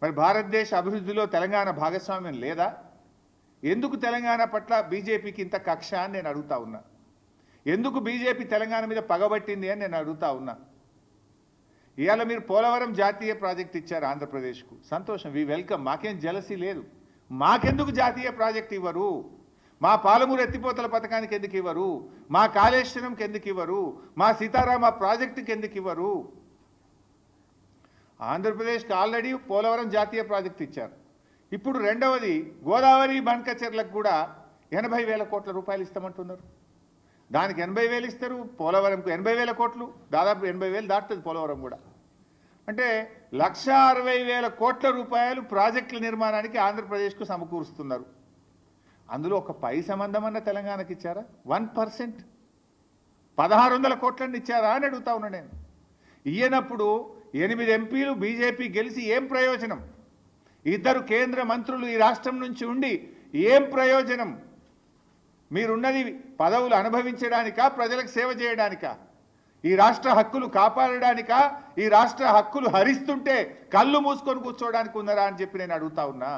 మరి భారతదేశ అభివృద్ధిలో తెలంగాణ భాగస్వామ్యం లేదా? ఎందుకు తెలంగాణ పట్ల బీజేపీకి ఇంత కక్ష అని నేను అడుగుతా ఉన్నా. ఎందుకు బీజేపీ తెలంగాణ మీద పగబట్టింది అని నేను అడుగుతా ఉన్నా. ఇవాళ మీరు పోలవరం జాతీయ ప్రాజెక్ట్ ఇచ్చారు ఆంధ్రప్రదేశ్కు, సంతోషం, వి వెల్కమ్, మాకేం జలసీ లేదు. మాకెందుకు జాతీయ ప్రాజెక్ట్ ఇవ్వరు? మా పాలమూరు ఎత్తిపోతల పథకానికి ఎందుకు ఇవ్వరు? మా కాళేశ్వరంకి ఎందుకు ఇవ్వరు? మా సీతారామ ప్రాజెక్టుకి ఎందుకు ఇవ్వరు? ఆంధ్రప్రదేశ్కి ఆల్రెడీ పోలవరం జాతీయ ప్రాజెక్ట్ ఇచ్చారు. ఇప్పుడు రెండవది గోదావరి బండ్కచెర్లకు కూడా 80,000 కోట్ల రూపాయలు ఇస్తామంటున్నారు. దానికి 80,000 ఇస్తారు, పోలవరంకు 80,000 కోట్లు, దాదాపు 80,000 దాటుతుంది పోలవరం కూడా. అంటే 1,60,000 కోట్ల రూపాయలు ప్రాజెక్టుల నిర్మాణానికి ఆంధ్రప్రదేశ్కు సమకూరుస్తున్నారు. అందులో ఒక పై సంబంధమన్న తెలంగాణకి ఇచ్చారా? 1%, 1,600 కోట్లని ఇచ్చారా అని అడుగుతా ఉన్నా నేను. ఇయ్యనప్పుడు 8 ఎంపీలు బీజేపీ గెలిచి ఏం ప్రయోజనం? 2 కేంద్ర మంత్రులు ఈ రాష్ట్రం నుంచి ఉండి ఏం ప్రయోజనం? మీరున్నది పదవులు అనుభవించడానికా, ప్రజలకు సేవ చేయడానికా? ఈ రాష్ట్ర హక్కులు కాపాడడానికా, ఈ రాష్ట్ర హక్కులు హరిస్తుంటే కళ్ళు మూసుకొని కూర్చోవడానికి ఉన్నారా అని చెప్పి నేను అడుగుతా ఉన్నా.